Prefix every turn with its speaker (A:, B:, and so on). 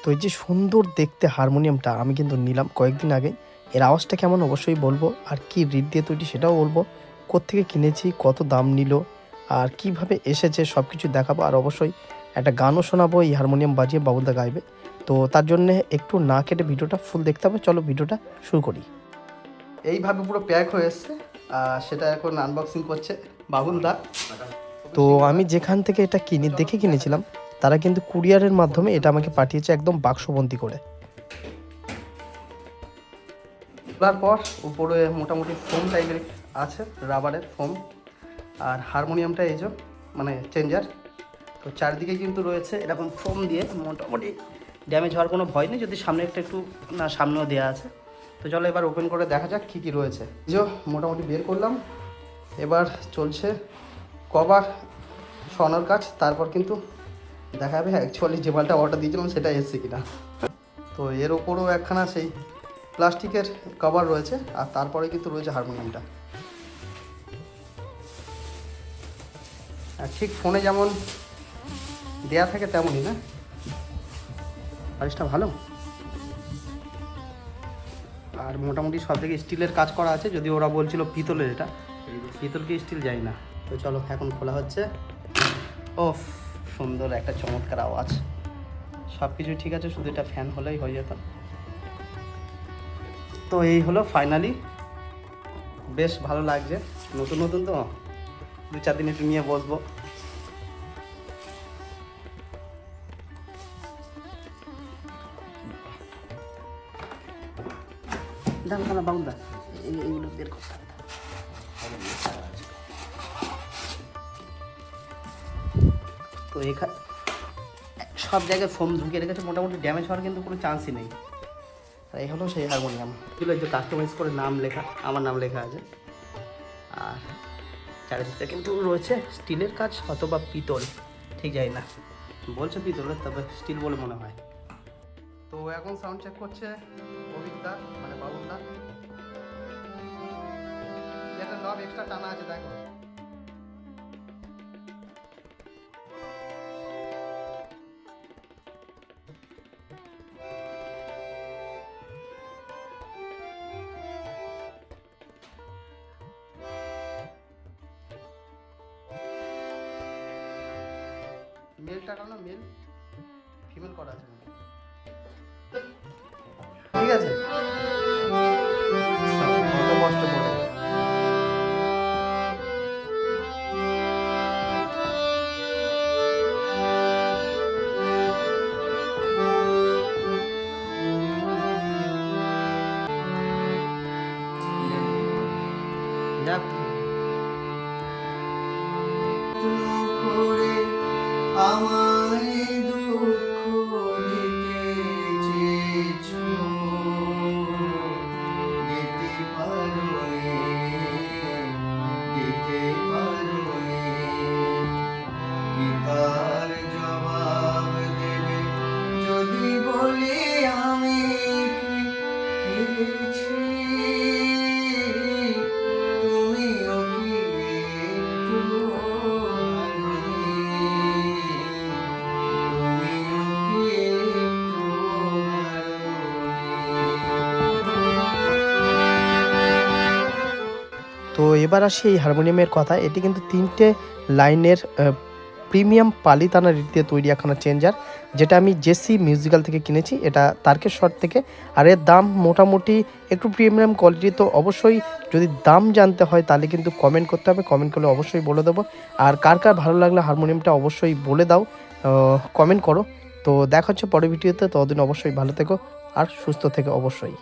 A: তো এই যে সুন্দর দেখতে হারমোনিয়ামটা আমি কিন্তু নিলাম কয়েকদিন আগে। এর আওয়াজটা কেমন অবশ্যই বলবো, আর কি রিড দিয়ে তৈরি সেটাও বলবো, কোত্থেকে কিনেছি, কত দাম নিল, আর কিভাবে এসেছে সব কিছু দেখাবো। আর অবশ্যই একটা গানও শোনাবো এই হারমোনিয়াম বাজিয়ে বাবুলদা গাইবে। তো তার জন্যে একটু না কেটে ভিডিওটা ফুল দেখতে হবে। চলো ভিডিওটা শুরু করি। এইভাবে পুরো প্যাক হয়ে এসছে, সেটা এখন আনবক্সিং করছে বাবুলদা। তো আমি যেখান থেকে এটা দেখে কিনেছিলাম তারা কিন্তু কুরিয়ারের মাধ্যমে এটা আমাকে পাঠিয়েছে একদম বাক্সবন্দি করে। তারপর উপরে মোটামুটি ফোম টাইপের আছে, রাবারের ফোম। আর হারমোনিয়ামটা এই যে মানে চেঞ্জার, তো চারদিকে কিন্তু রয়েছে এরকম ফোম দিয়ে, মোটামুটি ড্যামেজ হওয়ার কোনো ভয় নেই, যদি সামনে একটু না সামনেও দেওয়া আছে। তো চলো এবার ওপেন করে দেখা যাক কী কী রয়েছে। যে মোটামুটি বের করলাম, এবার চলছে কভার সরানোর কাজ। তারপর কিন্তু দেখা যাবে অ্যাকচুয়ালি যে মালটা অর্ডার দিয়েছিলাম সেটা এসছে কিনা। তো এর ওপরেও একখানা সেই প্লাস্টিকের কভার রয়েছে, আর তারপরে কিন্তু রয়েছে হারমোনিয়ামটা। আর ঠিক ফোনে যেমন দেয়া থাকে তেমনই না, বালিশটা ভালো। আর মোটামুটি সব থেকে স্টিলের কাজ করা আছে, যদি ওরা বলছিল পিতলের, এটা পিতলকে স্টিল যায় না। তো চলো এখন খোলা হচ্ছে। ওফ, সুন্দর একটা চমৎকার আওয়াজ, সব কিছুই ঠিক আছে, শুধু এটা ফ্যান হলেই হয়ে যেত। তো এই হলো ফাইনালি, বেশ ভালো লাগছে, নতুন নতুন তো, 2-4 দিন একটু নিয়ে বসবো। দাম বাবুদা এইগুলো বের করতে হবে। তো এখানে সব জায়গায় ফোম ঢুকিয়ে রেখেছে, মোটামুটি ড্যামেজ হওয়ার কিন্তু কোনো চান্সই নেই। আর এই হলো সেই হারমোনিয়াম, এগুলো যে কাস্টমাইজ করে নাম লেখা, আমার নাম লেখা আছে। আর চারিদিকটা কিন্তু রয়েছে স্টিলের কাজ অথবা পিতল, ঠিক যাই না, বলছে পিতলের, তবে স্টিল বলে মনে হয়। তো এখন সাউন্ড চেক করছে অভিজ্ঞতা, মানে বাবুলদা। একটা নব এক্সট্রা টানা আছে, দেখো। মেলটা কারণ মেল ফিমেল করা আছে, ঠিক আছে। কষ্ট করে যাক, আমায় দুঃখ দিতে চেয়েছো, দিতে পারোনি, দিতে পারোনি, কি তার জবাব দেবে যদি বলি আমি কি হেরেছি? তুমিও কি একটু তো এবার আসি এই হারমোনিয়ামের কথা। এটি কিন্তু 3টে লাইনের প্রিমিয়াম পালিতানা রিড দিয়ে তৈরি একখানা চেঞ্জার, যেটা আমি জেসি মিউজিক্যাল থেকে কিনেছি, এটা তারকেশ্বর থেকে। আর এর দাম মোটামুটি একটু প্রিমিয়াম কোয়ালিটি। তো অবশ্যই যদি দাম জানতে হয় তাহলে কিন্তু কমেন্ট করতে হবে, কমেন্ট করলে অবশ্যই বলে দেবো। আর কার কার ভালো লাগলে হারমোনিয়ামটা অবশ্যই বলে দাও, কমেন্ট করো। তো দেখা হচ্ছে পরের ভিডিওতে, ততদিন অবশ্যই ভালো থেকো আর সুস্থ থেকো অবশ্যই।